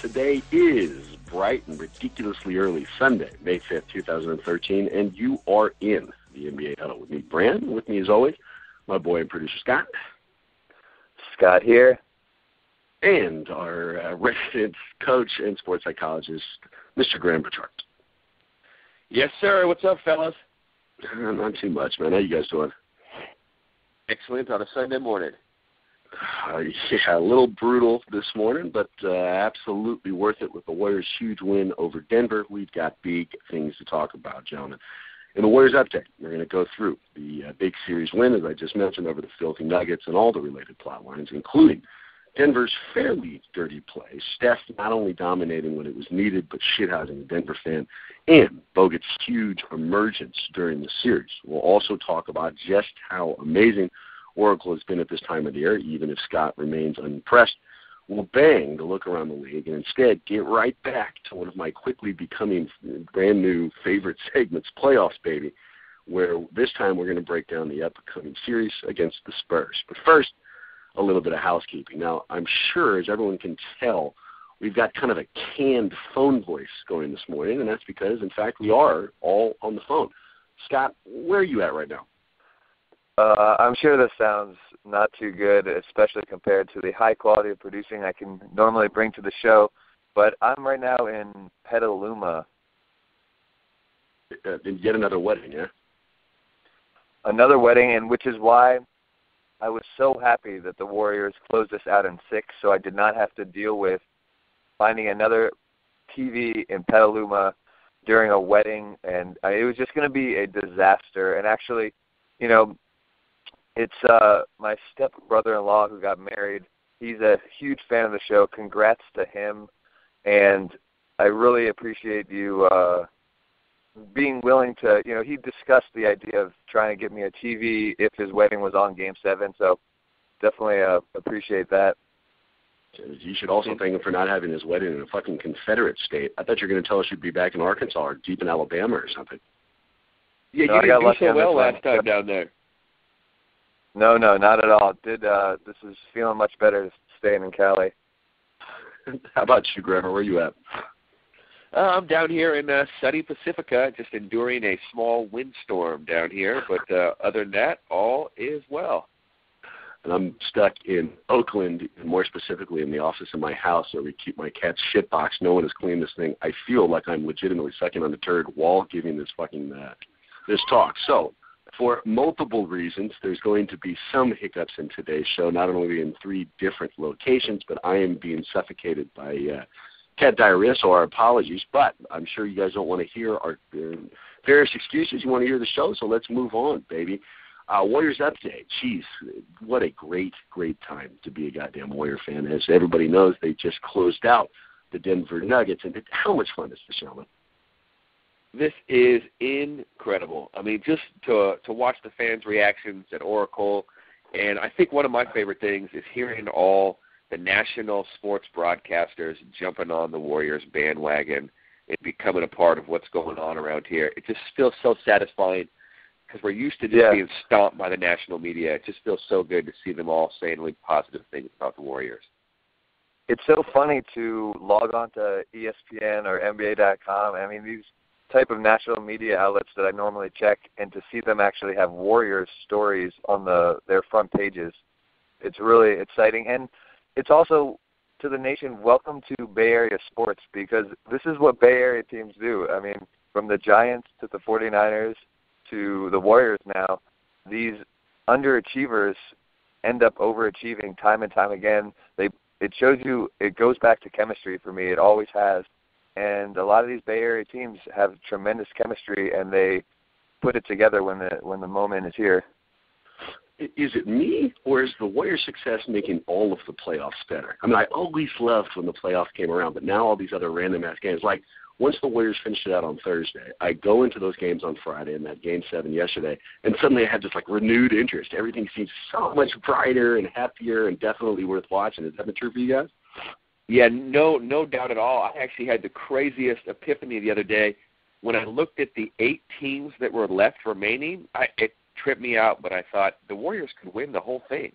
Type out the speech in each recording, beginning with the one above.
Today is bright and ridiculously early Sunday, May 5th, 2013, and you are in the NBA Huddle with me, Brand. With me, as always, my boy and producer, Scott. Scott here. And our resident coach and sports psychologist, Mr. Graham Bertrand. Yes, sir. What's up, fellas? Not too much, man. How you guys doing? Excellent on a Sunday morning. Yeah, a little brutal this morning, but absolutely worth it with the Warriors' huge win over Denver. We've got big things to talk about, gentlemen. In the Warriors update, we're going to go through the big series win, as I just mentioned, over the filthy Nuggets and all the related plot lines, including Denver's fairly dirty play, Steph not only dominating when it was needed, but shithousing a Denver fan, and Bogut's huge emergence during the series. We'll also talk about just how amazing Oracle has been at this time of the year, even if Scott remains unimpressed. We'll bang the look around the league and instead get right back to one of my quickly becoming brand new favorite segments, Playoffs, baby, where this time we're going to break down the upcoming series against the Spurs. But first, a little bit of housekeeping. Now, I'm sure, as everyone can tell, we've got kind of a canned phone voice going this morning, and that's because, in fact, we are all on the phone. Scott, where are you at right now? I'm sure this sounds not too good, especially compared to the high quality of producing I can normally bring to the show, but I'm right now in Petaluma. Yet another wedding, yeah? Another wedding, and which is why I was so happy that the Warriors closed us out in 6, so I did not have to deal with finding another TV in Petaluma during a wedding, and it was just going to be a disaster. And actually, you know, it's my step-brother-in-law who got married. He's a huge fan of the show. Congrats to him, and I really appreciate you being willing to, you know, he discussed the idea of trying to get me a TV if his wedding was on Game 7, so definitely appreciate that. You should also thank him for not having his wedding in a fucking Confederate state. I thought you were going to tell us you'd be back in Arkansas or deep in Alabama or something. Yeah, you didn't do so well last time down there. No, not at all. This is feeling much better staying in Cali. How about you, Graham? Where are you at? I'm down here in sunny Pacifica, just enduring a small windstorm down here. But other than that, all is well. And I'm stuck in Oakland, and more specifically in the office of my house where we keep my cat's shit box. No one has cleaned this thing. I feel like I'm legitimately sucking on the turd while giving this fucking this talk. So, for multiple reasons, there's going to be some hiccups in today's show, not only in 3 different locations, but I am being suffocated by cat diarrhea, so our apologies. But I'm sure you guys don't want to hear our various excuses. You want to hear the show, so let's move on, baby. Warriors update. Jeez, what a great, great time to be a goddamn Warrior fan. As everybody knows, they just closed out the Denver Nuggets. And how much fun is this, gentlemen? This is incredible. I mean, just to watch the fans' reactions at Oracle, and I think one of my favorite things is hearing all the national sports broadcasters jumping on the Warriors bandwagon and becoming a part of what's going on around here. It just feels so satisfying because we're used to just being stomped by the national media. It just feels so good to see them all saying really positive things about the Warriors. It's so funny to log on to ESPN or NBA.com. I mean, these type of national media outlets that I normally check, and to see them actually have Warriors stories on their front pages, it's really exciting. And it's also, to the nation, welcome to Bay Area sports, because this is what Bay Area teams do. I mean, from the Giants to the 49ers to the Warriors now, these underachievers end up overachieving time and time again. It shows you, it goes back to chemistry for me. It always has. And a lot of these Bay Area teams have tremendous chemistry, and they put it together when the moment is here. Is it me, or is the Warriors' success making all of the playoffs better? I mean, I always loved when the playoffs came around, but now all these other random-ass games, like once the Warriors finished it out on Thursday, I go into those games on Friday and that Game 7 yesterday, and suddenly I have this, like, renewed interest. Everything seems so much brighter and happier and definitely worth watching. Is that true for you guys? Yeah, no doubt at all. I actually had the craziest epiphany the other day when I looked at the 8 teams that were left remaining. It tripped me out, but I thought the Warriors could win the whole thing.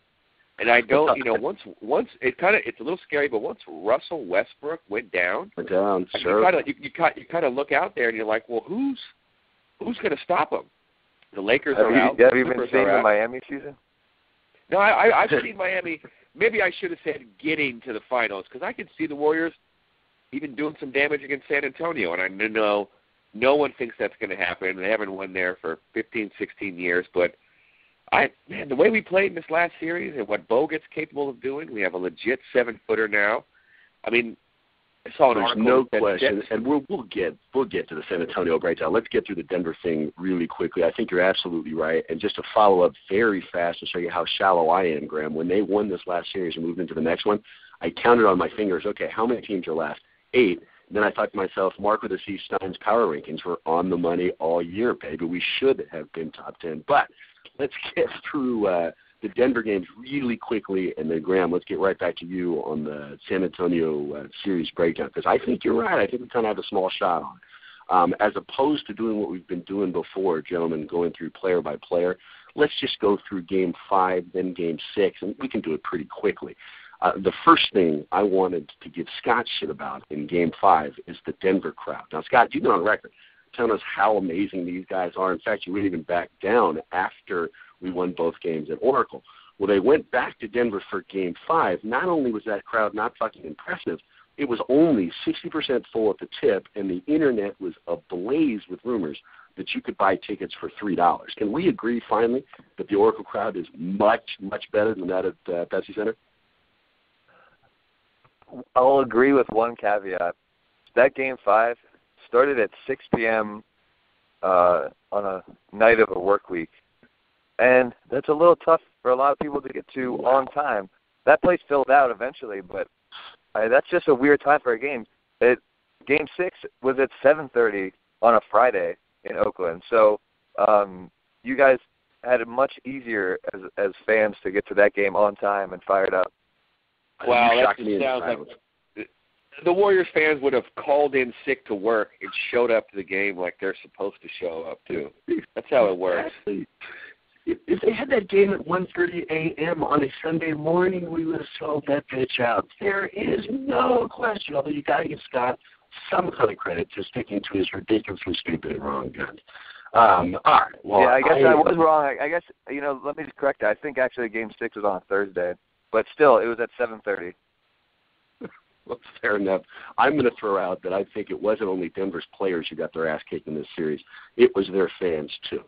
And I don't, once it's a little scary, but once Russell Westbrook went down, sure. you kind of look out there and you're like, well, who's going to stop him? The Lakers are out. Have you been seeing the Miami season? No, I've seen Miami. Maybe I should have said getting to the finals, because I could see the Warriors even doing some damage against San Antonio, and I know no one thinks that's going to happen. They haven't won there for 15, 16 years, but the way we played in this last series and what Bogut's capable of doing, we have a legit 7-footer now. I mean, I saw an article. There's no question, and we'll get to the San Antonio breakdown. Let's get through the Denver thing really quickly. I think you're absolutely right. And just to follow up very fast to show you how shallow I am, Graham, when they won this last series and moved into the next one, I counted on my fingers, okay, how many teams are left? 8. Then I thought to myself, Mark with the C. Stein's power rankings were on the money all year, baby. We should have been top 10. But let's get through the Denver games really quickly, and then, Graham, let's get right back to you on the San Antonio series breakdown, because I think you're right. I think we kind of have a small shot on it. As opposed to doing what we've been doing before, gentlemen, going through player by player, let's just go through Game 5, then Game 6, and we can do it pretty quickly. The first thing I wanted to give Scott shit about in Game 5 is the Denver crowd. Now, Scott, you've been on record telling us how amazing these guys are. In fact, you wouldn't even back down after we won both games at Oracle. Well, they went back to Denver for Game 5. Not only was that crowd not fucking impressive, it was only 60% full at the tip, and the Internet was ablaze with rumors that you could buy tickets for $3. Can we agree, finally, that the Oracle crowd is much, much better than that at Pepsi Center? I'll agree with one caveat. That Game 5 started at 6 p.m. On a night of a work week. And that's a little tough for a lot of people to get to on time. That place filled out eventually, but that's just a weird time for a game. Game 6 was at 7:30 on a Friday in Oakland. So you guys had it much easier as fans to get to that game on time and fired up. Wow, that sounds like the Warriors fans would have called in sick to work and showed up to the game like they're supposed to show up to. That's how it works. Exactly. If they had that game at 1:30 a.m. on a Sunday morning, we would have sold that bitch out. There is no question, although you got to give Scott some kind of credit for sticking to his ridiculously stupid and wrong guns. All right. Well, yeah, I guess I was wrong. I guess, let me just correct that. I think actually Game 6 was on Thursday, but still, it was at 7:30. Well, fair enough. I'm going to throw out that I think it wasn't only Denver's players who got their ass kicked in this series. It was their fans, too.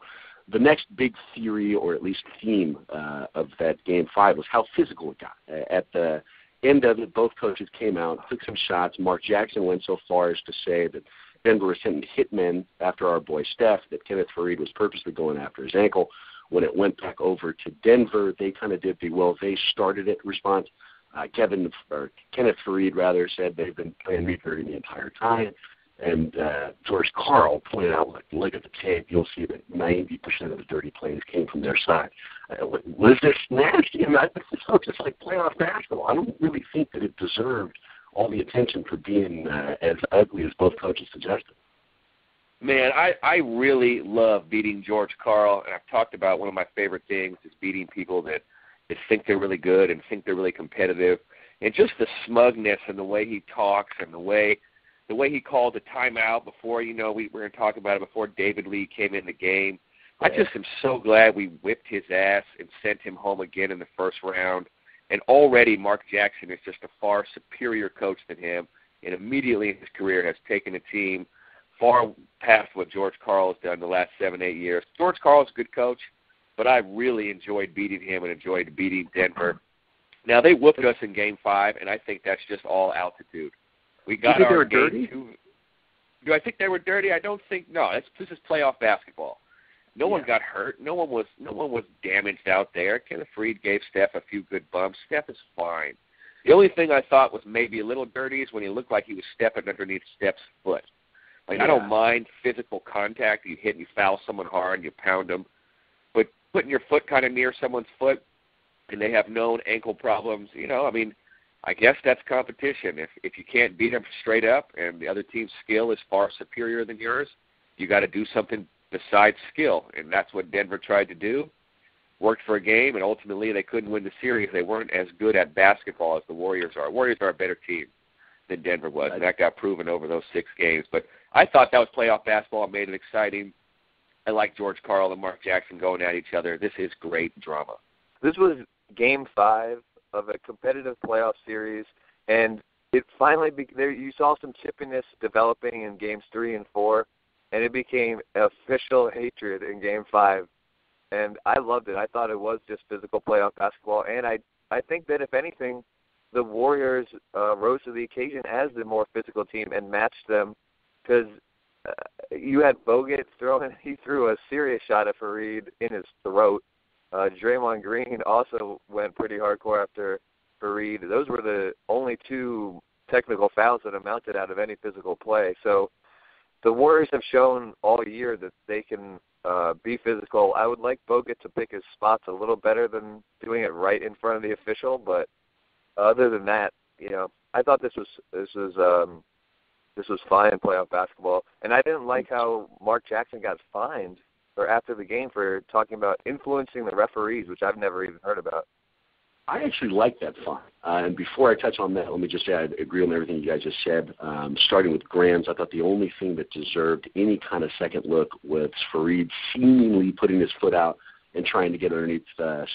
The next big theory, or at least theme, of that Game 5 was how physical it got. At the end of it, both coaches came out, took some shots. Mark Jackson went so far as to say that Denver was sending hitmen after our boy Steph, that Kenneth Faried was purposely going after his ankle. When it went back over to Denver, they kind of did the, well, they started it response. Kenneth Faried, said they've been playing me-30 the entire time. And George Karl pointed out, look at the tape, you'll see that 90% of the dirty plays came from their side. Was this nasty? I mean, it's just like playoff basketball. I don't really think that it deserved all the attention for being as ugly as both coaches suggested. Man, I really love beating George Karl, and I've talked about one of my favorite things is beating people that think they're really good and think they're really competitive. And just the smugness and the way he talks and the way he called the timeout before, we were going to talk about it before David Lee came in the game. I just am so glad we whipped his ass and sent him home again in the first round. And already Mark Jackson is just a far superior coach than him, and immediately in his career has taken a team far past what George Karl has done the last 7-8 years. George Karl is a good coach, but I really enjoyed beating him and enjoyed beating Denver. Now, they whooped us in Game 5, and I think that's just all altitude. We got you think our they were game dirty? 2. Do I think they were dirty? I don't think. No, this is playoff basketball. No one got hurt. No one was damaged out there. Kenneth Faried gave Steph a few good bumps. Steph is fine. The only thing I thought was maybe a little dirty is when he looked like he was stepping underneath Steph's foot. I don't mind physical contact. You hit and you foul someone hard and you pound them. But putting your foot kind of near someone's foot and they have known ankle problems, I guess that's competition. If you can't beat them straight up and the other team's skill is far superior than yours, you got to do something besides skill, and that's what Denver tried to do. worked for a game, and ultimately they couldn't win the series. They weren't as good at basketball as the Warriors are. Warriors are a better team than Denver was, and that got proven over those 6 games. But I thought that was playoff basketball. It made it exciting. I like George Karl and Mark Jackson going at each other. This is great drama. This was Game 5 of a competitive playoff series, and it finally you saw some chippiness developing in Games 3 and 4, and it became official hatred in Game 5. And I loved it. I thought it was just physical playoff basketball, and I think that, if anything, the Warriors rose to the occasion as the more physical team and matched them, because you had Bogut he threw a serious shot at Fareed in his throat. Draymond Green also went pretty hardcore after Fareed. Those were the only 2 technical fouls that amounted out of any physical play. So the Warriors have shown all year that they can be physical. I would like Bogut to pick his spots a little better than doing it right in front of the official, but other than that, I thought this was fine playoff basketball, and I didn't like how Mark Jackson got fined after the game for talking about influencing the referees, which I've never even heard about. I actually like that fine. And before I touch on that, let me just say I agree on everything you guys just said. Starting with Grams, I thought the only thing that deserved any kind of second look was Fareed seemingly putting his foot out and trying to get underneath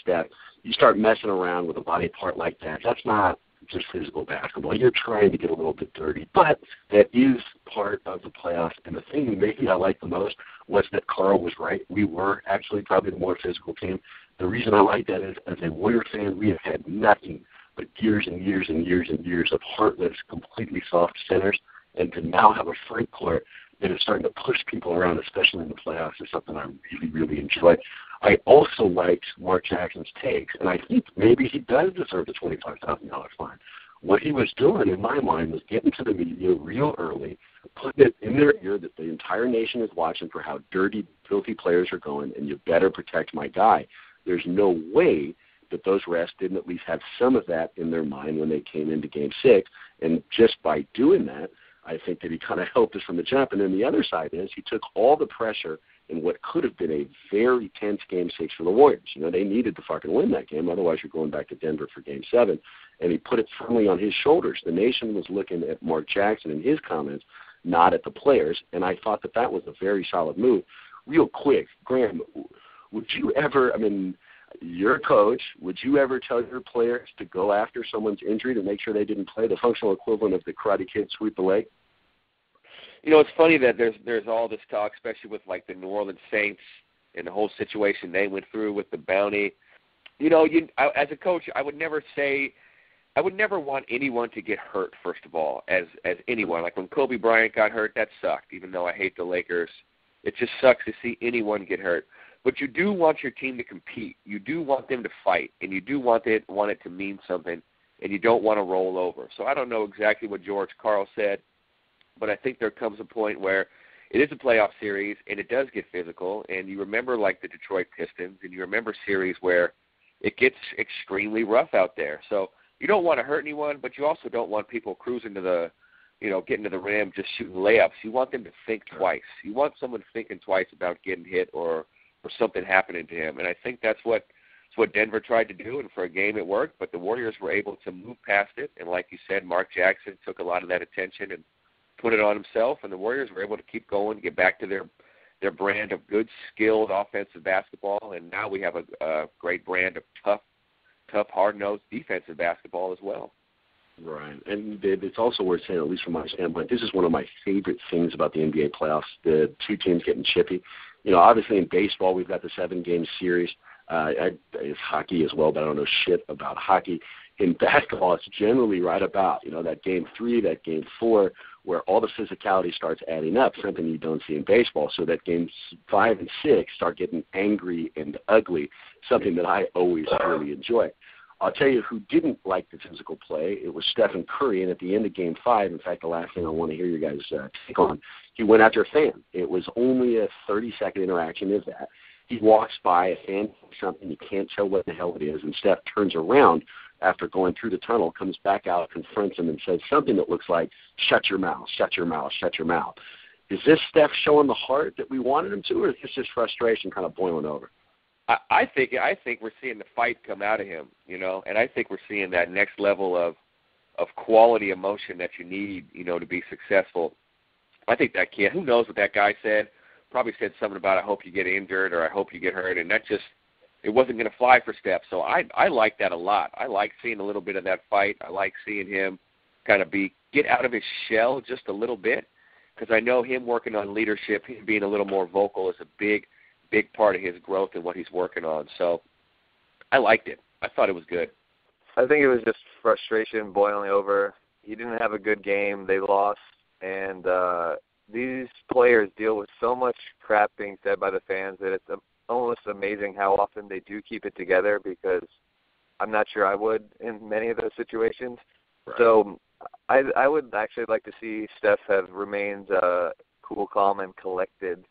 Steph. You start messing around with a body part like that. That's not just physical basketball. You're trying to get a little bit dirty. But that is part of the playoffs. And the thing maybe I liked the most was that Karl was right. We were actually probably the more physical team. The reason I like that is, as a Warrior fan, we have had nothing but years and years and years and years of heartless, completely soft centers. And to now have a front court that is starting to push people around, especially in the playoffs, is something I really, really enjoy. I also liked Mark Jackson's takes, and I think maybe he does deserve the $25,000 fine. What he was doing, in my mind, was getting to the media real early, putting it in their ear that the entire nation is watching for how dirty, filthy players are going, and you better protect my guy. There's no way that those refs didn't at least have some of that in their mind when they came into Game 6, and just by doing that, I think that he kind of helped us from the jump. And then the other side is he took all the pressure in what could have been a very tense Game 6 for the Warriors. They needed to fucking win that game. Otherwise, you're going back to Denver for Game 7. And he put it firmly on his shoulders. The nation was looking at Mark Jackson and his comments, not at the players. And I thought that that was a very solid move. Real quick, Graham, would you ever, you're a coach, would you ever tell your players to go after someone's injury to make sure they didn't play, the functional equivalent of the Karate Kid sweep the leg? It's funny that there's all this talk, especially with like the New Orleans Saints and the whole situation they went through with the bounty. As a coach, I would never want anyone to get hurt, first of all, as anyone. Like when Kobe Bryant got hurt, that sucked, even though I hate the Lakers. It just sucks to see anyone get hurt. But you do want your team to compete. You do want them to fight, and you do want it to mean something, and you don't want to roll over. So I don't know exactly what George Karl said, but I think there comes a point where it is a playoff series, and it does get physical, and you remember like the Detroit Pistons, and you remember series where it gets extremely rough out there. So you don't want to hurt anyone, but you also don't want people cruising to the, getting to the rim, just shooting layups. You want them to think twice. You want someone thinking twice about getting hit or something happening to him. And I think that's what Denver tried to do, and for a game it worked, but the Warriors were able to move past it. And like you said, Mark Jackson took a lot of that attention and put it on himself, and the Warriors were able to keep going, get back to their brand of good, skilled offensive basketball, and now we have a great brand of tough, hard-nosed defensive basketball as well. Right, and it's also worth saying, at least from my standpoint, this is one of my favorite things about the NBA playoffs, the two teams getting chippy. Obviously in baseball we've got the 7-game series. It's hockey as well, but I don't know shit about hockey. In basketball, it's generally right about, that Game 3, that Game 4, where all the physicality starts adding up, something you don't see in baseball. So that Games 5 and 6 start getting angry and ugly, something that I always really enjoy. I'll tell you who didn't like the physical play. It was Steph Curry, and at the end of Game 5, in fact, the last thing I want to hear you guys take on, he went after a fan. It was only a 30-second interaction, if that. He walks by, a fan something, you can't tell what the hell it is, and Steph turns around after going through the tunnel, comes back out, confronts him, and says something that looks like, shut your mouth, shut your mouth, shut your mouth. Is this Steph showing the heart that we wanted him to, or is this just frustration kind of boiling over? I think we're seeing the fight come out of him, and I think we're seeing that next level of quality emotion that you need, to be successful. I think that kid, who knows what that guy said, probably said something about I hope you get injured or I hope you get hurt, and that just, it wasn't going to fly for Steph. So I like that a lot. I like seeing a little bit of that fight. I like seeing him kind of get out of his shell just a little bit, because I know him working on leadership, him being a little more vocal is a big part of his growth and what he's working on. So I liked it. I thought it was good. I think it was just frustration boiling over. He didn't have a good game. They lost. And these players deal with so much crap being said by the fans that it's almost amazing how often they do keep it together, because I'm not sure I would in many of those situations. Right. So I would actually like to see Steph have remained cool, calm, and collected.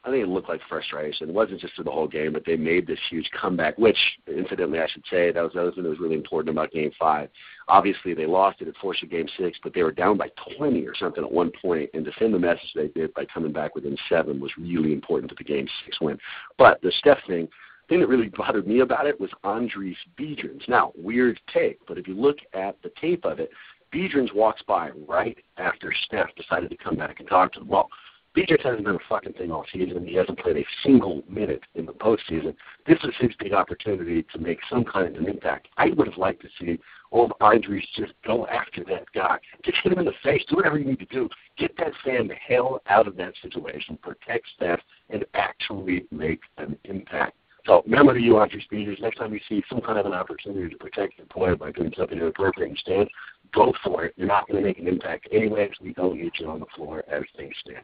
I think it looked like frustration. It wasn't just through the whole game, but they made this huge comeback, which, incidentally, I should say, that was the other thing that was really important about Game 5. Obviously, they lost it. It forced a Game 6, but they were down by 20 or something at one point, and to send the message they did by coming back within 7 was really important to the Game 6 win. But the Steph thing that really bothered me about it was Andries Biedrins. Now, weird take, but if you look at the tape of it, Biedrins walks by right after Steph decided to come back and talk to him. Well, Biedrins hasn't done a fucking thing all season. He hasn't played a single minute in the postseason. This is his big opportunity to make some kind of an impact. I would have liked to see old Andries just go after that guy. Just hit him in the face. Do whatever you need to do. Get that fan the hell out of that situation. Protect Steph and actually make an impact. So remember to you, Andries Biedrins, next time you see some kind of an opportunity to protect your player by doing something inappropriate and stand, go for it. You're not going to make an impact anyways. We don't need you on the floor as things stand.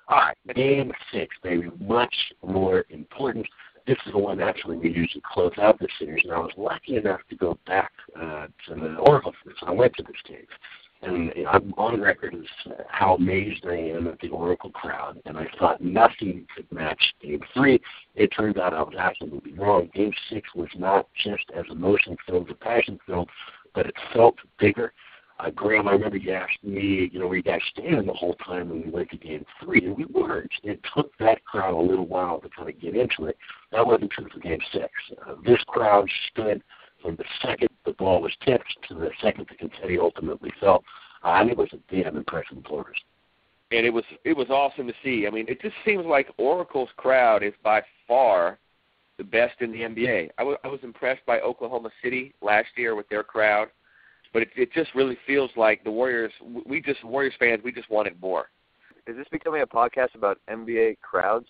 All right, Game 6, baby, much more important. This is the one actually we usually close out the series, and I was lucky enough to go back to the Oracle, so I went to this game. And I'm on record as how amazed I am at the Oracle crowd, and I thought nothing could match Game 3. It turns out I was absolutely wrong. Game 6 was not just as emotion-filled or passion-filled, but it felt bigger. Graham, I remember you asked me, were you guys standing the whole time when we went to Game 3, and we weren't. It took that crowd a little while to kind of get into it. That wasn't true for Game 6. This crowd stood from the second the ball was tipped to the second the confetti ultimately fell. And it was a damn impressive performance. And it was awesome to see. I mean, it just seems like Oracle's crowd is by far the best in the NBA. I was impressed by Oklahoma City last year with their crowd. But it just really feels like the Warriors, Warriors fans, we just wanted more. Is this becoming a podcast about NBA crowds?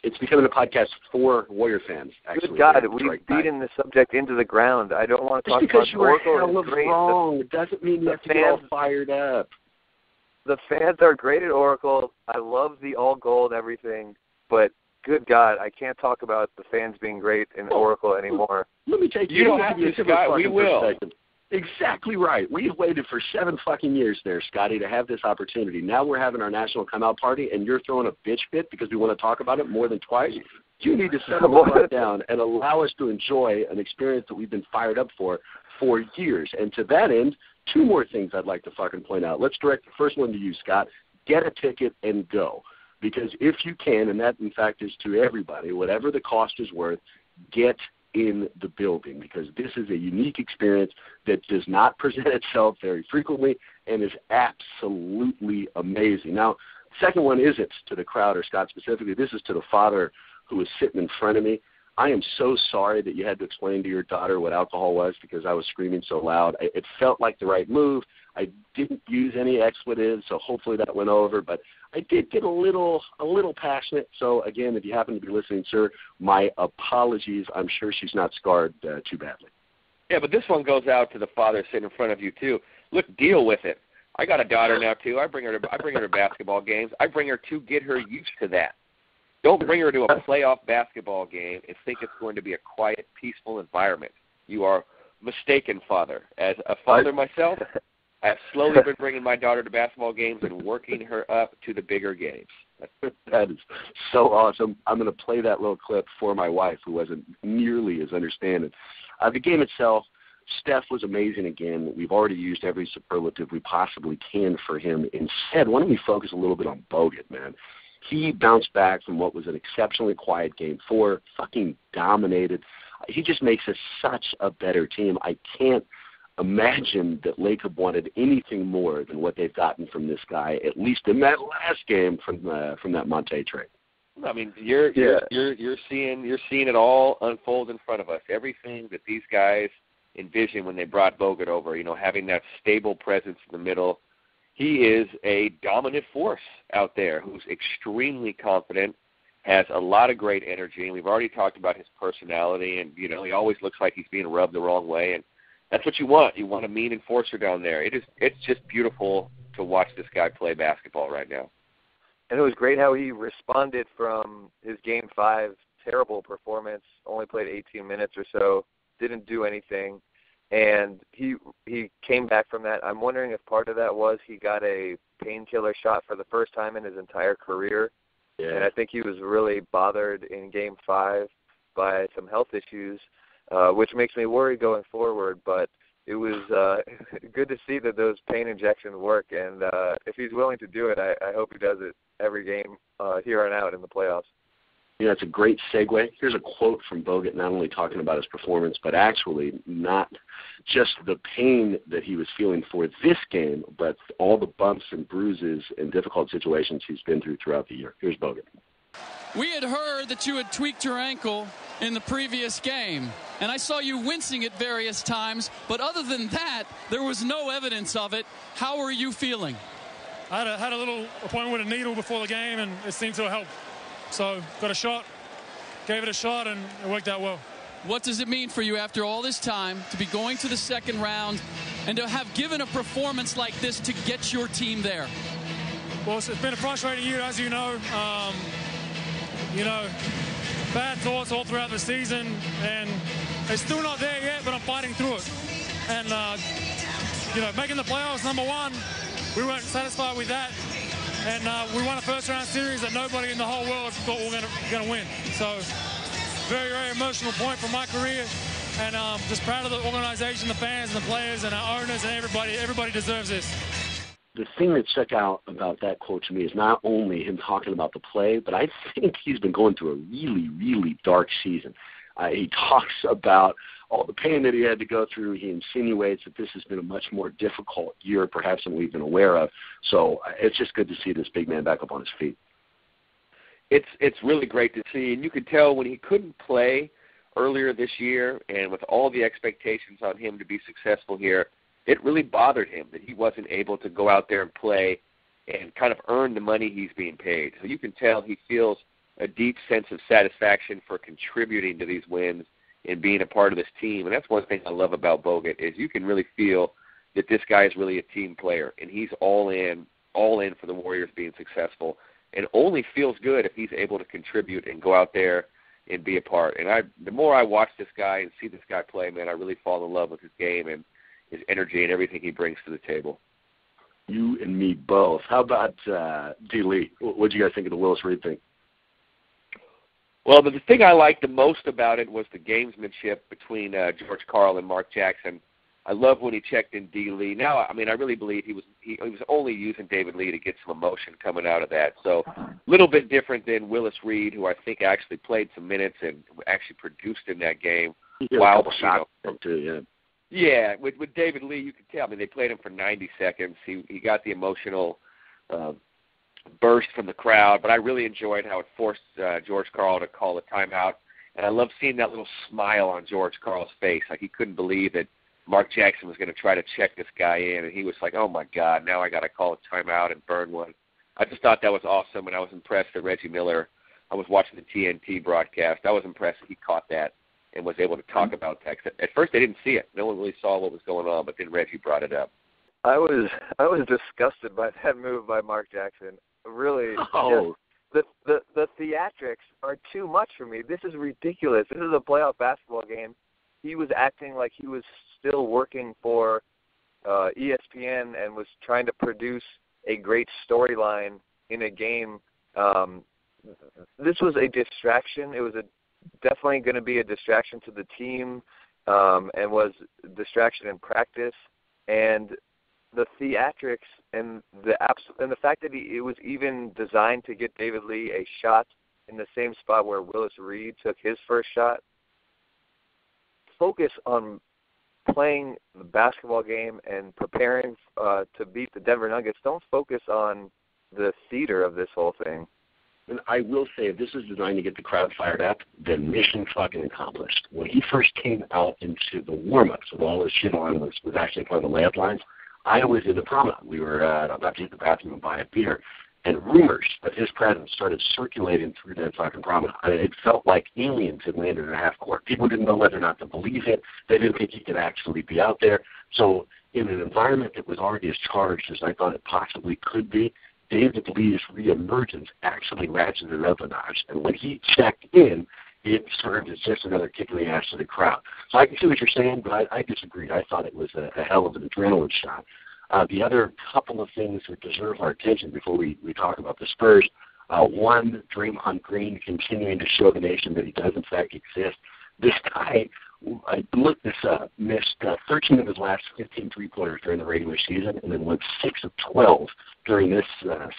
It's becoming a podcast for Warrior fans, actually. Good God, we've beaten the subject into the ground. I don't want to talk about Oracle. Just because you were hella wrong, it doesn't mean you have to get all fired up. The fans are great at Oracle. I love the all gold everything, but good God, I can't talk about the fans being great in Oracle anymore. Let me take you. You don't have to, Scott. We will. Exactly right. We waited for 7 fucking years there, Scotty, to have this opportunity. Now we're having our national come-out party, and you're throwing a bitch fit because we want to talk about it more than twice. You need to settle the fuck down and allow us to enjoy an experience that we've been fired up for years. And to that end, 2 more things I'd like to fucking point out. Let's direct the first one to you, Scott. Get a ticket and go. Because if you can, and that, in fact, is to everybody, whatever the cost is worth, get in the building, because this is a unique experience that does not present itself very frequently and is absolutely amazing. Now, second one isn't to the crowd or Scott specifically. This is to the father who was sitting in front of me. I am so sorry that you had to explain to your daughter what alcohol was because I was screaming so loud. It felt like the right move. I didn't use any expletives, so hopefully that went over. But I did get a little passionate. So, again, if you happen to be listening, sir, my apologies. I'm sure she's not scarred too badly. Yeah, but this one goes out to the father sitting in front of you, too. Look, deal with it. I got a daughter now, too. I bring her to basketball games. I bring her to get her used to that. Don't bring her to a playoff basketball game and think it's going to be a quiet, peaceful environment. You are mistaken, father. As a father myself, I have slowly been bringing my daughter to basketball games and working her up to the bigger games. That is so awesome. I'm going to play that little clip for my wife, who wasn't nearly as understanding. The game itself, Steph was amazing again. We've already used every superlative we possibly can for him. Instead, why don't we focus a little bit on Bogut, man? He bounced back from what was an exceptionally quiet Game 4, fucking dominated. He just makes us such a better team. I can't imagine that Lake have wanted anything more than what they've gotten from this guy, at least in that last game from that Monte trade. I mean, you're seeing it all unfold in front of us. Everything that these guys envisioned when they brought Bogut over, having that stable presence in the middle. He is a dominant force out there who's extremely confident, has a lot of great energy, and we've already talked about his personality, and, he always looks like he's being rubbed the wrong way, and that's what you want. You want a mean enforcer down there. It's just beautiful to watch this guy play basketball right now. And it was great how he responded from his Game 5 terrible performance, only played 18 minutes or so, didn't do anything, and he came back from that. I'm wondering if part of that was he got a painkiller shot for the first time in his entire career, and I think he was really bothered in Game 5 by some health issues, which makes me worry going forward, but it was good to see that those pain injections work, and if he's willing to do it, I hope he does it every game here on out in the playoffs. It's a great segue. Here's a quote from Bogut, not only talking about his performance, but actually not just the pain that he was feeling for this game, but all the bumps and bruises and difficult situations he's been through throughout the year. Here's Bogut. We had heard that you had tweaked your ankle in the previous game, and I saw you wincing at various times, but other than that, there was no evidence of it. How are you feeling? I had a little appointment with a needle before the game, and it seemed to help. So got a shot, gave it a shot, and it worked out well. What does it mean for you after all this time to be going to the second round and to have given a performance like this to get your team there? Well, it's been a frustrating year, as you know. Bad thoughts all throughout the season, and it's still not there yet, but I'm fighting through it. And, making the playoffs, number one, we weren't satisfied with that. And we won a first-round series that nobody in the whole world thought we were going to win. So, very, very emotional point for my career. And just proud of the organization, the fans, and the players, and our owners, and everybody. Everybody deserves this. The thing that stuck out about that quote to me is not only him talking about the play, but I think he's been going through a really, really dark season. He talks about all the pain that he had to go through. He insinuates that this has been a much more difficult year perhaps than we've been aware of. So it's just good to see this big man back up on his feet. It's really great to see, and you could tell when he couldn't play earlier this year, and with all the expectations on him to be successful here, it really bothered him that he wasn't able to go out there and play and kind of earn the money he's being paid. So you can tell he feels a deep sense of satisfaction for contributing to these wins and being a part of this team. And that's one thing I love about Bogut is you can really feel that this guy is really a team player, and he's all in for the Warriors being successful, and only feels good if he's able to contribute and go out there and be a part. And the more I watch this guy and see this guy play, man, I really fall in love with his game and his energy and everything he brings to the table. You and me both. How about D. Lee? What did you guys think of the Willis Reed thing? Well, the thing I liked the most about it was the gamesmanship between George Karl and Mark Jackson. I love when he checked in D. Lee. Now, I mean, I really believe he was only using David Lee to get some emotion coming out of that. So a little bit different than Willis Reed, who I think actually played some minutes and actually produced in that game. Wow, shot too, yeah. Yeah, with David Lee, you could tell. I mean, they played him for 90 seconds. He got the emotional burst from the crowd, but I really enjoyed how it forced George Karl to call a timeout. And I love seeing that little smile on George Karl's face. Like he couldn't believe that Mark Jackson was going to try to check this guy in, and he was like, oh, my God, now I got to call a timeout and burn one. I just thought that was awesome, and I was impressed that Reggie Miller, I was watching the TNT broadcast, I was impressed that he caught that and was able to talk about that. At first, they didn't see it. No one really saw what was going on, but then Reggie brought it up. I was disgusted by that move by Mark Jackson. Really, the theatrics are too much for me. This is ridiculous. This is a playoff basketball game. He was acting like he was still working for ESPN and was trying to produce a great storyline in a game. This was a distraction. It was definitely going to be a distraction to the team and was a distraction in practice. And the theatrics and the fact that it was even designed to get David Lee a shot in the same spot where Willis Reed took his first shot. Focus on playing the basketball game and preparing to beat the Denver Nuggets. Don't focus on the theater of this whole thing. And I will say, if this is designed to get the crowd fired up, then mission fucking accomplished. When he first came out into the warm-ups with all this shit on, was actually part of the layup lines, I was in the promenade. We were about to hit the bathroom and buy a beer, and rumors of his presence started circulating through that fucking promenade. I mean, it felt like aliens had landed in a half court. People didn't know whether or not to believe it. They didn't think he could actually be out there. So in an environment that was already as charged as I thought it possibly could be, David Lee's reemergence actually ratcheted it up a notch. And when he checked in, it served as just another kick in the ass to the crowd. So I can see what you're saying, but I disagreed. I thought it was a hell of an adrenaline shot. The other couple of things that deserve our attention before we talk about the Spurs, one, Draymond Green continuing to show the nation that he does in fact exist. This guy, I looked this up, missed 13 of his last 15 three-pointers during the regular season and then went 6 of 12 during this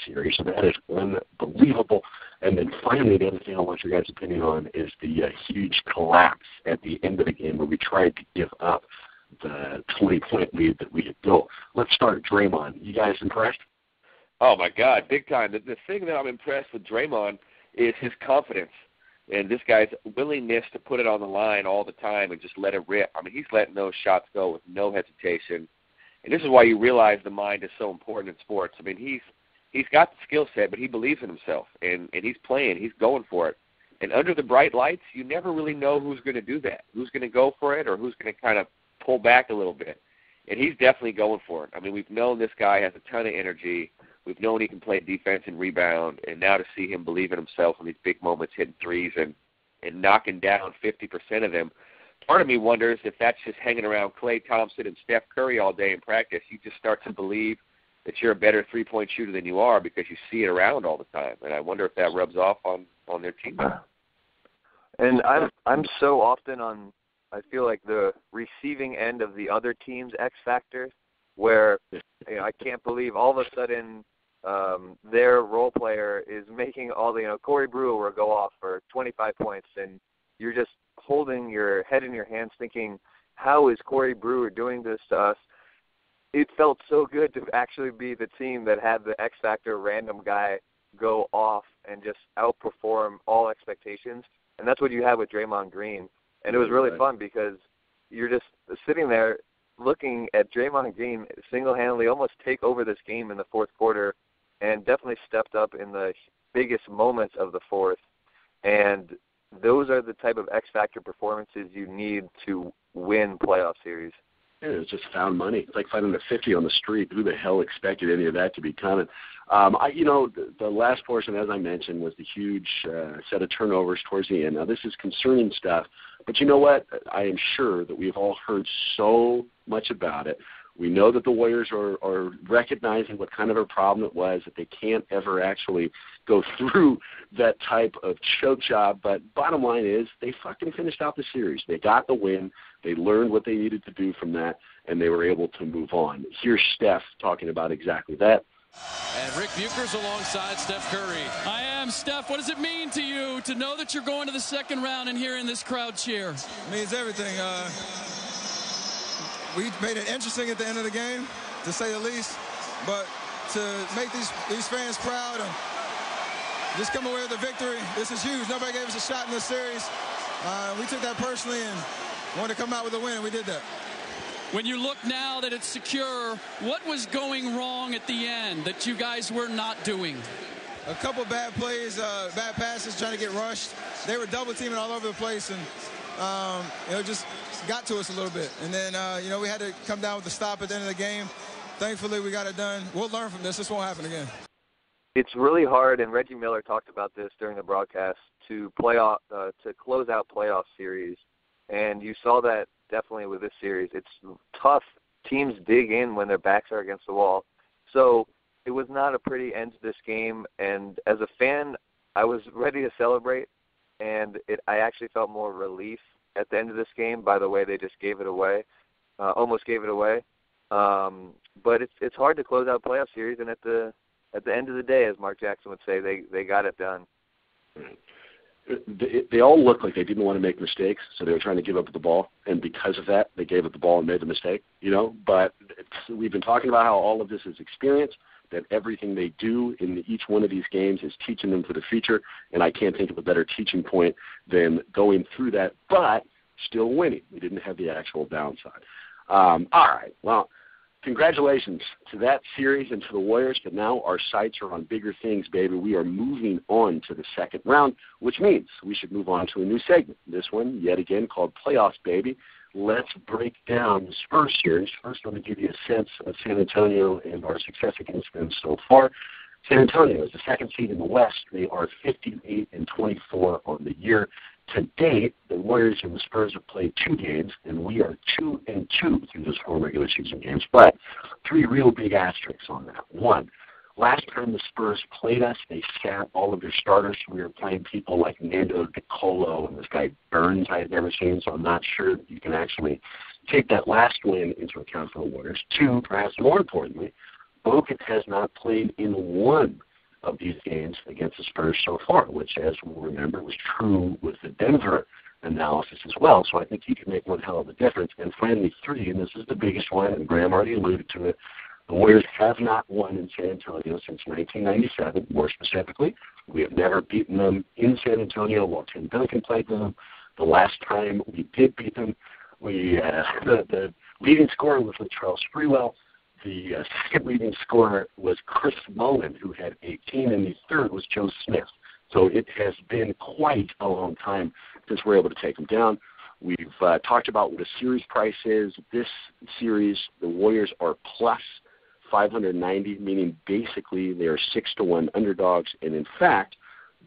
series. So that is unbelievable. And then finally, the other thing I want your guys' opinion on is the huge collapse at the end of the game where we tried to give up the 20-point lead that we had built. Let's start Draymond. You guys impressed? Oh, my God, big time. The thing that I'm impressed with Draymond is his confidence and this guy's willingness to put it on the line all the time and just let it rip. I mean, he's letting those shots go with no hesitation. And this is why you realize the mind is so important in sports. I mean, he's got the skill set, but he believes in himself, and he's playing. He's going for it. And under the bright lights, you never really know who's going to do that, who's going to go for it or who's going to kind of pull back a little bit. And he's definitely going for it. I mean, we've known this guy has a ton of energy. We've known he can play defense and rebound, and now to see him believe in himself in these big moments, hitting threes and knocking down 50% of them, part of me wonders if that's just hanging around Klay Thompson and Steph Curry all day in practice. You just start to believe that you're a better three-point shooter than you are because you see it around all the time. And I wonder if that rubs off on their team. And I'm so often on, I feel like, the receiving end of the other team's X factor, where I can't believe all of a sudden their role player is making all the, Corey Brewer will go off for 25 points, and you're just holding your head in your hands thinking, how is Corey Brewer doing this to us? It felt so good to actually be the team that had the X factor random guy go off and just outperform all expectations. And that's what you had with Draymond Green. And it was really fun because you're just sitting there looking at Draymond Green single-handedly almost take over this game in the fourth quarter, and definitely stepped up in the biggest moments of the fourth. And those are the type of X-factor performances you need to win playoff series. Yeah, it's just found money. It's like finding a 50 on the street. Who the hell expected any of that to be coming? The last portion, as I mentioned, was the huge set of turnovers towards the end. Now, this is concerning stuff, but you know what? I am sure that we've all heard so much about it. We know that the Warriors are recognizing what kind of a problem it was, that they can't ever actually go through that type of choke job. But bottom line is they fucking finished out the series. They got the win. They learned what they needed to do from that, and they were able to move on. Here's Steph talking about exactly that. And Rick Bucher's alongside Steph Curry. I am, Steph. What does it mean to you to know that you're going to the second round and hearing this crowd cheer? It means everything. We made it interesting at the end of the game, to say the least. But to make these fans proud and just come away with a victory, this is huge. Nobody gave us a shot in this series. We took that personally and wanted to come out with a win, and we did that. When you look now that it's secure, what was going wrong at the end that you guys were not doing? A couple bad plays, bad passes, trying to get rushed. They were double teaming all over the place, and just got to us a little bit. And then, we had to come down with the stop at the end of the game. Thankfully, we got it done. We'll learn from this. This won't happen again. It's really hard, and Reggie Miller talked about this during the broadcast, to close out playoff series. And you saw that definitely with this series. It's tough. Teams dig in when their backs are against the wall. So it was not a pretty end to this game. And as a fan, I was ready to celebrate, and I actually felt more relief at the end of this game by the way they just gave it away, almost gave it away. But it's hard to close out playoff series, and at the end of the day, as Mark Jackson would say, they got it done. They all look like they didn't want to make mistakes, so they were trying to give up the ball, and because of that, they gave up the ball and made the mistake, But we've been talking about how all of this is experience, that everything they do in each one of these games is teaching them for the future, and I can't think of a better teaching point than going through that, but still winning. We didn't have the actual downside. All right, well, congratulations to that series and to the Warriors, but now our sights are on bigger things, baby. We are moving on to the second round, which means we should move on to a new segment. This one, yet again, called Playoffs, baby. Let's break down the Spurs series. First, let me give you a sense of San Antonio and our success against them so far. San Antonio is the second seed in the West. They are 58-24 on the year. To date, the Warriors and the Spurs have played 2 games, and we are 2-2 through those 4 regular season games. But 3 real big asterisks on that. 1, last time the Spurs played us, they sat all of their starters. We were playing people like Nando DiColo and this guy Burns I had never seen, so I'm not sure that you can actually take that last win into account for the Warriors. 2, perhaps more importantly, Bogut has not played in 1 of these games against the Spurs so far, which, as we'll remember, was true with the Denver analysis as well. So I think he can make one hell of a difference. And finally, 3, and this is the biggest one, and Graham already alluded to it, the Warriors have not won in San Antonio since 1997. More specifically, we have never beaten them in San Antonio while Tim Duncan played them. The last time we did beat them, the leading scorer was with Charles Sprewell. The second leading scorer was Chris Mullin, who had 18, and the third was Joe Smith. So it has been quite a long time since we're able to take them down. We've talked about what a series price is. This series, the Warriors are plus 590, meaning basically they are 6-1 underdogs, and in fact,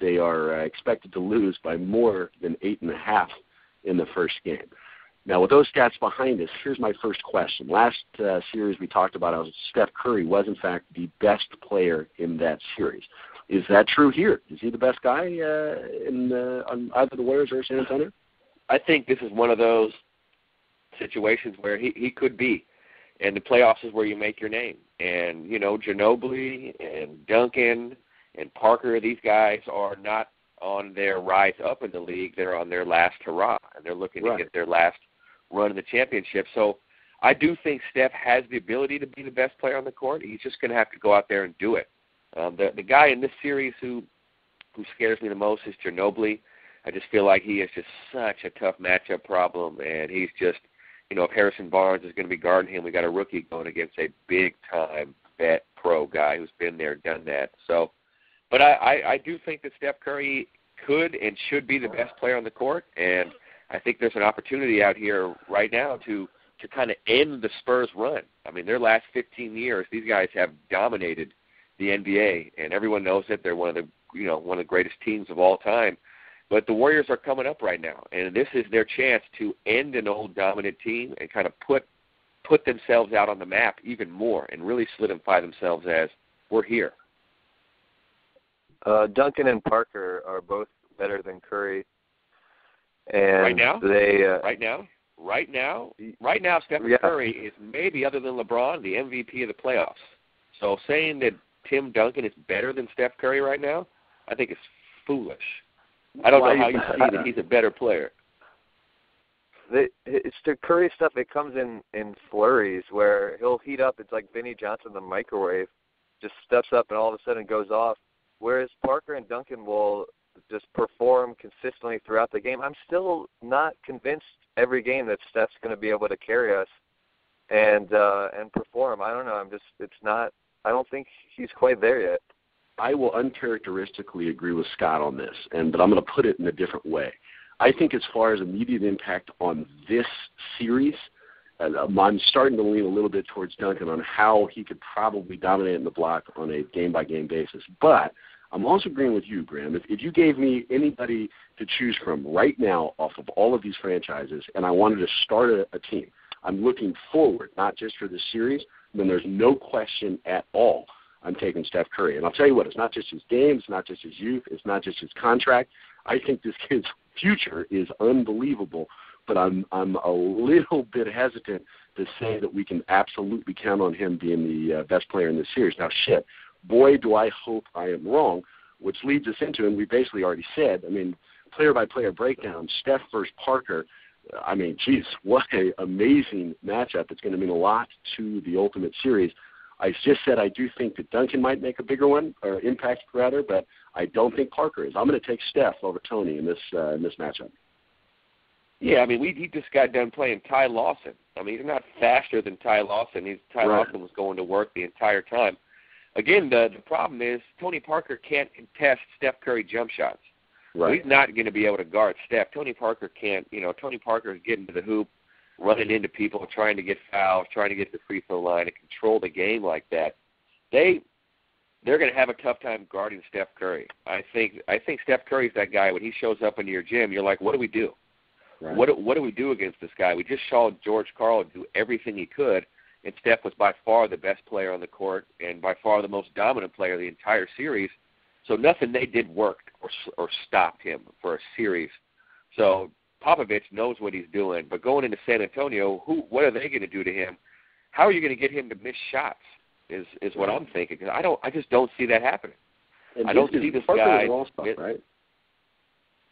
they are expected to lose by more than 8.5 in the first game. Now, with those stats behind us, here's my first question. Last series we talked about how Steph Curry was, in fact, the best player in that series. Is that true here? Is he the best guy on either the Warriors or San Antonio? I think this is one of those situations where he could be. And the playoffs is where you make your name. And, Ginobili and Duncan and Parker, these guys are not on their rise up in the league. They're on their last hurrah, and they're looking to get their last run in the championship. So I do think Steph has the ability to be the best player on the court. He's just going to have to go out there and do it. The guy in this series who scares me the most is Ginobili. I just feel like he is just such a tough matchup problem, and he's just, if Harrison Barnes is going to be guarding him, we got a rookie going against a big-time vet pro guy who's been there, done that. So, but I do think that Steph Curry could and should be the best player on the court, and I think there's an opportunity out here right now to kind of end the Spurs run. I mean, their last 15 years, these guys have dominated the NBA, and everyone knows that they're one of the greatest teams of all time. But the Warriors are coming up right now, and this is their chance to end an old dominant team and kind of put themselves out on the map even more and really solidify themselves as we're here. Duncan and Parker are both better than Curry. And right now, Steph yeah. Curry is maybe, other than LeBron, the MVP of the playoffs. So saying that Tim Duncan is better than Steph Curry right now, I think it's foolish. I don't know how you see that he's a better player. It's the Curry stuff. It comes in flurries where he'll heat up. It's like Vinnie Johnson, the microwave, just steps up and all of a sudden goes off. Whereas Parker and Duncan will just perform consistently throughout the game. I'm still not convinced every game that Steph's going to be able to carry us and perform. I don't know. I don't think he's quite there yet. I will uncharacteristically agree with Scott on this, but I'm going to put it in a different way. I think as far as immediate impact on this series, I'm starting to lean a little bit towards Duncan on how he could probably dominate in the block on a game-by-game basis. But I'm also agreeing with you, Graham. If you gave me anybody to choose from right now off of all of these franchises and I wanted to start a team, I'm looking forward, not just for this series, then there's no question at all I'm taking Steph Curry. And I'll tell you what, it's not just his game, it's not just his youth, it's not just his contract. I think this kid's future is unbelievable. but I'm a little bit hesitant to say that we can absolutely count on him being the best player in this series. Now, boy, do I hope I am wrong, which leads us into, and we basically already said, I mean, player-by-player breakdown, Steph versus Parker. I mean, geez, what an amazing matchup. It's going to mean a lot to the ultimate series. I just said I do think that Duncan might make a bigger one, or impact rather, but I don't think Parker is. I'm going to take Steph over Tony in this matchup. Yeah, I mean, he just got done playing Ty Lawson. I mean, he's not faster than Ty Lawson. Lawson was going to work the entire time. Again, the problem is Tony Parker can't contest Steph Curry jump shots. Right. So he's not going to be able to guard Steph. Tony Parker can't. Tony Parker is getting to the hoop, running into people, trying to get fouls, trying to get to the free throw line and control the game like that. They're going to have a tough time guarding Steph Curry. I think Steph Curry's that guy. When he shows up into your gym, you're like, what do we do? Right. What do we do against this guy? We just saw George Karl do everything he could, and Steph was by far the best player on the court and by far the most dominant player of the entire series. So nothing they did worked or stopped him for a series. So Popovich knows what he's doing. But going into San Antonio, what are they going to do to him? How are you going to get him to miss shots is what I'm thinking. Because I just don't see that happening. And I don't see this Parker guy. Was an all-star, right?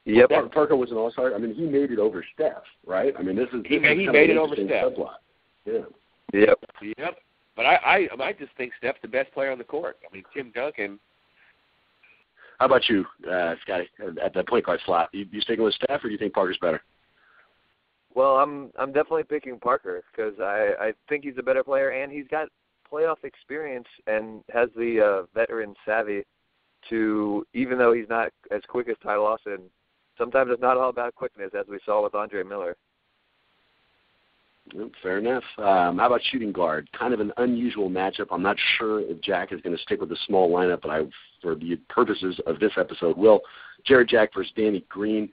Yep. Parker was an all-star. I mean, he made it over Steph, right? I mean, he made it over Steph. Subplot. Yeah. Yep. But I just think Steph's the best player on the court. I mean, Tim Duncan. How about you, Scotty, at the point guard slot? You sticking with Steph, or do you think Parker's better? Well, I'm definitely picking Parker because I think he's a better player, and he's got playoff experience and has the veteran savvy to, even though he's not as quick as Ty Lawson, sometimes it's not all about quickness, as we saw with Andre Miller. Fair enough. How about shooting guard? Kind of an unusual matchup. I'm not sure if Jack is going to stick with the small lineup, but for the purposes of this episode, will. Jared Jack versus Danny Green.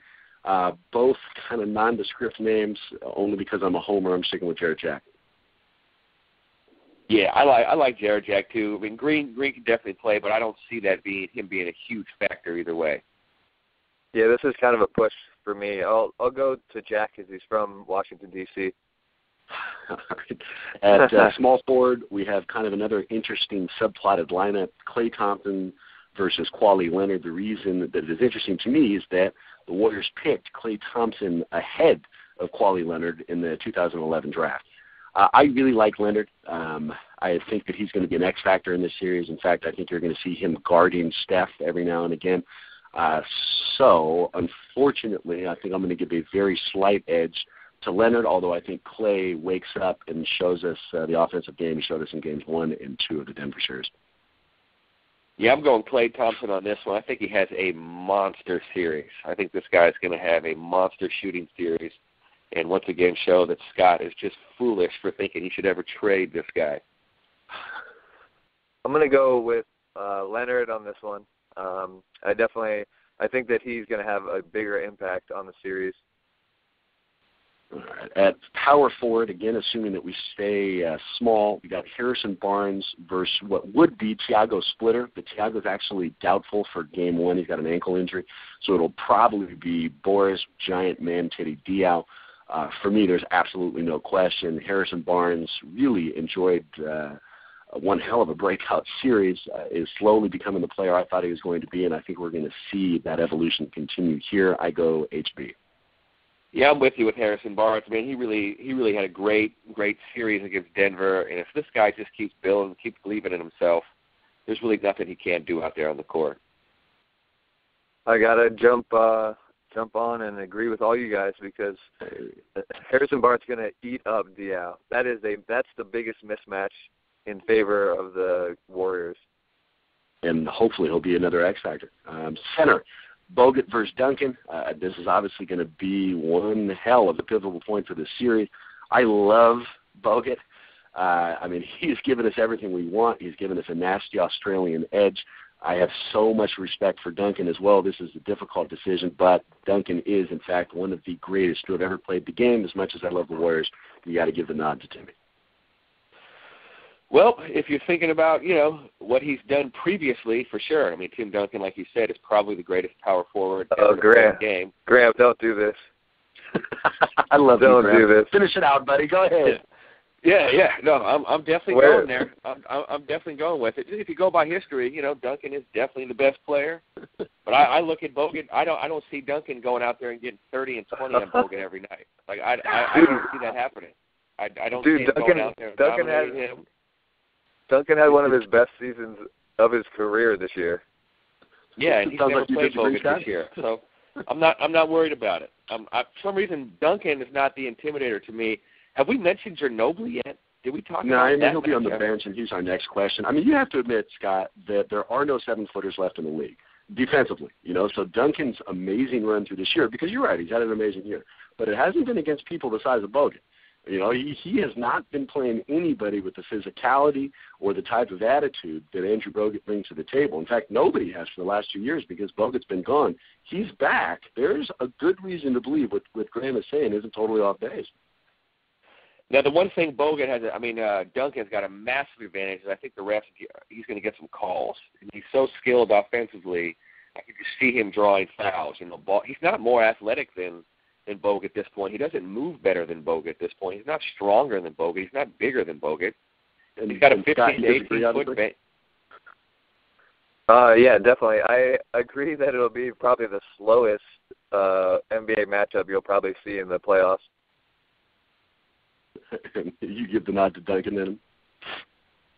Both kind of nondescript names. Only because I'm a homer, I'm sticking with Jared Jack. Yeah, I like Jared Jack too. I mean, Green can definitely play, but I don't see him being a huge factor either way. Yeah, this is kind of a push for me. I'll go to Jack because he's from Washington, D.C. At small forward, we have kind of another interesting subplotted lineup, Klay Thompson versus Kawhi Leonard. The reason that it is interesting to me is that the Warriors picked Klay Thompson ahead of Kawhi Leonard in the 2011 draft. I really like Leonard. I think that he's going to be an X factor in this series. In fact, I think you're going to see him guarding Steph every now and again. So, unfortunately, I think I'm going to give a very slight edge to Leonard, although I think Klay wakes up and shows us the offensive game he showed us in games 1 and 2 of the Denver series. Yeah, I'm going Klay Thompson on this one. I think he has a monster series. I think this guy is going to have a monster shooting series and once again show that Scott is just foolish for thinking he should ever trade this guy. I'm going to go with Leonard on this one. I think that he's going to have a bigger impact on the series. All right. At power forward, again, assuming that we stay small, we got Harrison Barnes versus what would be Thiago Splitter, but Thiago's actually doubtful for game 1. He's got an ankle injury, so it'll probably be Boris Giant Man Teddy Diaw. For me, there's absolutely no question. Harrison Barnes really enjoyed one hell of a breakout series, is slowly becoming the player I thought he was going to be, and I think we're going to see that evolution continue here. I go HB. Yeah, I'm with you with Harrison Barnes. I mean, he really had a great series against Denver, and if this guy just keeps building, keeps believing in himself, there's really nothing he can't do out there on the court. I gotta jump on and agree with all you guys because Harrison Barnes is gonna eat up Diaw. That's the biggest mismatch in favor of the Warriors. And hopefully he'll be another X factor. Center. Bogut versus Duncan. This is obviously going to be one hell of a pivotal point for this series. I love Bogut. I mean, he's given us everything we want. He's given us a nasty Australian edge. I have so much respect for Duncan as well. This is a difficult decision, but Duncan is, in fact, one of the greatest to have ever played the game. As much as I love the Warriors, you got to give the nod to Timmy. Well, if you're thinking about, what he's done previously, for sure. I mean, Tim Duncan, like you said, is probably the greatest power forward ever to play the game. Graham, don't do this. I love you, Don't Graham. do this. Finish it out, buddy. Go ahead. Yeah. No, I'm definitely going there. I'm definitely going with it. If you go by history, Duncan is definitely the best player. But I look at Bogut. I don't see Duncan going out there and getting 30 and 20 on Bogut every night. Like I don't see that happening. I don't see him going out there and dominating him. Duncan had one of his best seasons of his career this year. Yeah, and he's never played Bogut this year, so I'm not worried about it. For some reason, Duncan is not the intimidator to me. Have we mentioned Ginobili yet? Did we talk about that? No, he'll be on the bench, and he's our next question. I mean, you have to admit, Scott, that there are no 7-footers left in the league defensively. So Duncan's amazing run through this year, because you're right, he's had an amazing year, but it hasn't been against people the size of Bogut. He has not been playing anybody with the physicality or the type of attitude that Andrew Bogut brings to the table. In fact, nobody has for the last 2 years because Bogut's been gone. He's back. There's a good reason to believe what Graham is saying isn't totally off base. Now, the one thing Bogut has, Duncan's got a massive advantage, and I think the refs, he's going to get some calls. And he's so skilled offensively, I can just see him drawing fouls. He's not more athletic than Bogut at this point. He doesn't move better than Bogut at this point. He's not stronger than Bogut. He's not bigger than Bogut. And he's got a 15 to 18-foot bench. Yeah, definitely. I agree that it'll be probably the slowest NBA matchup you'll probably see in the playoffs. You give the nod to Duncan then?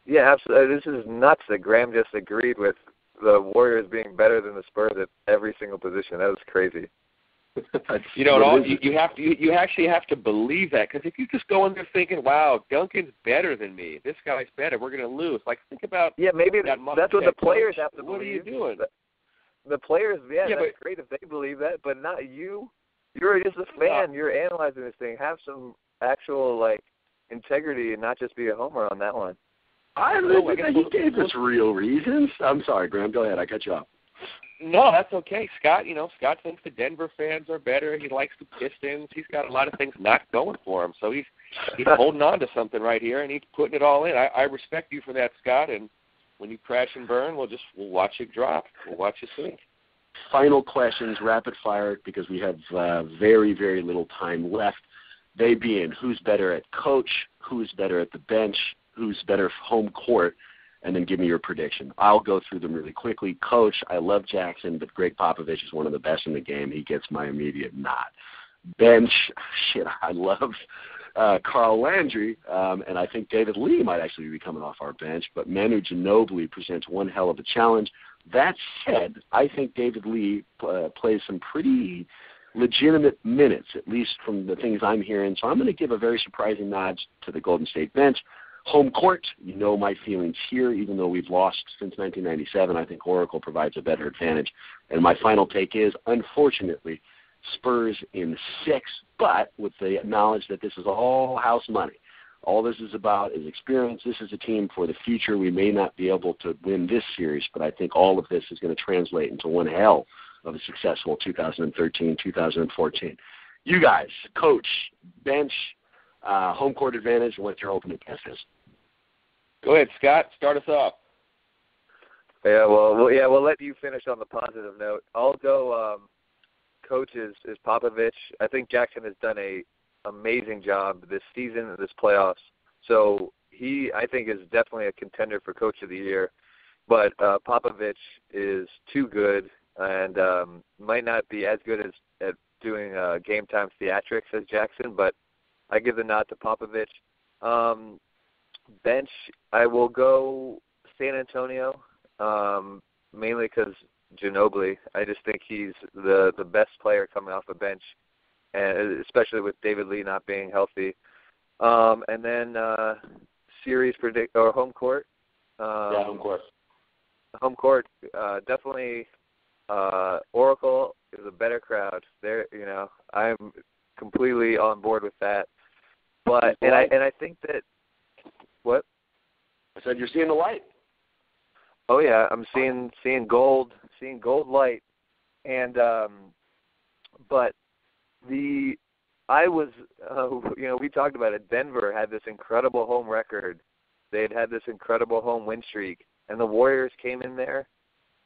Yeah, absolutely. This is nuts that Graham just agreed with the Warriors being better than the Spurs at every single position. That was crazy. You actually have to believe that, because if you just go in there thinking, "Wow, Duncan's better than me. This guy's better. We're going to lose." Like, think about maybe that's what the players have to believe. What are you doing? The players, that's but great if they believe that, but not you. You're just a fan. You're analyzing this thing. Have some actual integrity and not just be a homer on that one. He gave us real reasons. I'm sorry, Graham. Go ahead. I cut you off. No, that's okay. Scott, Scott thinks the Denver fans are better. He likes the Pistons. He's got a lot of things not going for him. So he's holding on to something right here, and he's putting it all in. I respect you for that, Scott, and when you crash and burn, we'll watch it drop. We'll watch it sink. Final questions, rapid fire, because we have very, very little time left. They being, who's better at coach, who's better at the bench, who's better home court, and then give me your prediction. I'll go through them really quickly. Coach, I love Jackson, but Greg Popovich is one of the best in the game. He gets my immediate nod. Bench, I love Carl Landry, and I think David Lee might actually be coming off our bench, but Manu Ginobili presents one hell of a challenge. That said, I think David Lee plays some pretty legitimate minutes, at least from the things I'm hearing. So I'm going to give a very surprising nod to the Golden State bench. Home court, my feelings here, even though we've lost since 1997, I think Oracle provides a better advantage. And my final take is, unfortunately, Spurs in 6, but with the knowledge that this is all house money. All this is about is experience. This is a team for the future. We may not be able to win this series, but I think all of this is going to translate into one hell of a successful 2013, 2014. You guys, coach, bench, home court advantage, and what your opening guess is. Go ahead, Scott. Start us off. Yeah, we'll let you finish on the positive note. I'll go coach is Popovich. I think Jackson has done a amazing job this season, this playoffs. So he, I think, is definitely a contender for Coach of the Year. But Popovich is too good and might not be as good at doing game time theatrics as Jackson, but I give the nod to Popovich. Bench, I will go San Antonio, mainly because Ginobili. I just think he's the best player coming off the bench, and especially with David Lee not being healthy. And then series or home court. Home court. Home court, definitely. Oracle is a better crowd. I'm completely on board with that. But and I think that what? I said you're seeing the light. Oh yeah, I'm seeing gold light, and but we talked about it. Denver had this incredible home record. They had this incredible home win streak, and the Warriors came in there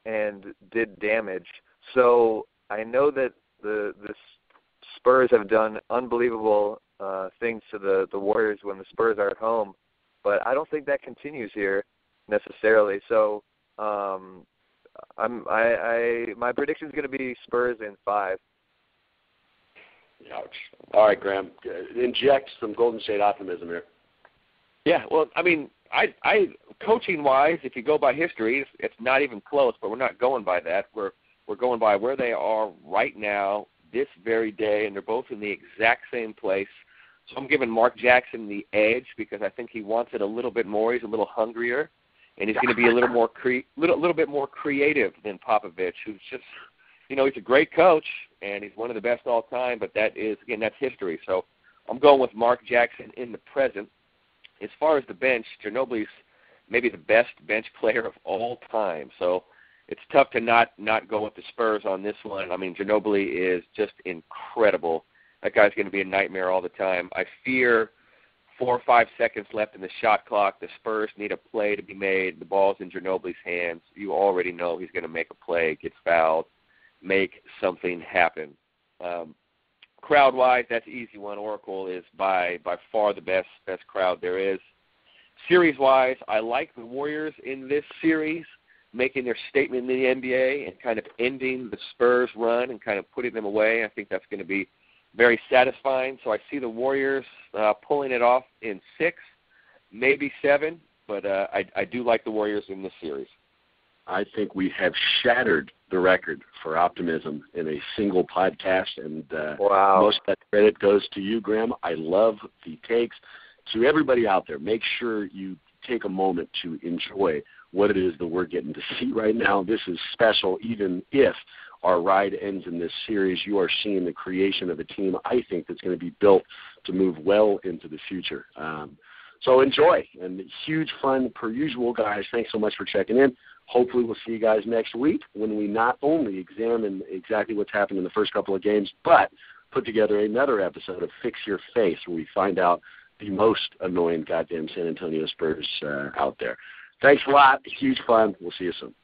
and did damage. So I know that this Spurs have done unbelievable things to the Warriors when the Spurs are at home, but I don't think that continues here necessarily. So my prediction is going to be Spurs in 5. Ouch. All right, Graham, inject some Golden State optimism here. Yeah, well, I mean, I coaching-wise, if you go by history, it's not even close, but we're not going by that. We're going by where they are right now, this very day, and they're both in the exact same place. So I'm giving Mark Jackson the edge because I think he wants it a little bit more. He's a little hungrier, and he's going to be a little bit more creative than Popovich, who's just, he's a great coach, and he's one of the best all time, but that's history. So I'm going with Mark Jackson in the present. As far as the bench, Ginobili's maybe the best bench player of all time. So it's tough to not go with the Spurs on this one. I mean, Ginobili is just incredible. That guy's going to be a nightmare all the time. I fear 4 or 5 seconds left in the shot clock. The Spurs need a play to be made. The ball's in Ginobili's hands. You already know he's going to make a play, gets fouled, make something happen. Crowd-wise, that's an easy one. Oracle is by far the best crowd there is. Series-wise, I like the Warriors in this series, making their statement in the NBA and kind of ending the Spurs run and kind of putting them away. I think that's going to be very satisfying. So I see the Warriors pulling it off in 6, maybe 7, but I do like the Warriors in this series. I think we have shattered the record for optimism in a single podcast, and most of that credit goes to you, Graham. I love the takes. To everybody out there, make sure you take a moment to enjoy what it is that we're getting to see right now. This is special. Even if our ride ends in this series, you are seeing the creation of a team, I think, that's going to be built to move well into the future. So enjoy, and huge fun per usual, guys. Thanks so much for checking in. Hopefully we'll see you guys next week when we not only examine exactly what's happened in the first couple of games, but put together another episode of Fix Your Face, where we find out the most annoying goddamn San Antonio Spurs out there. Thanks a lot. Huge fun. We'll see you soon.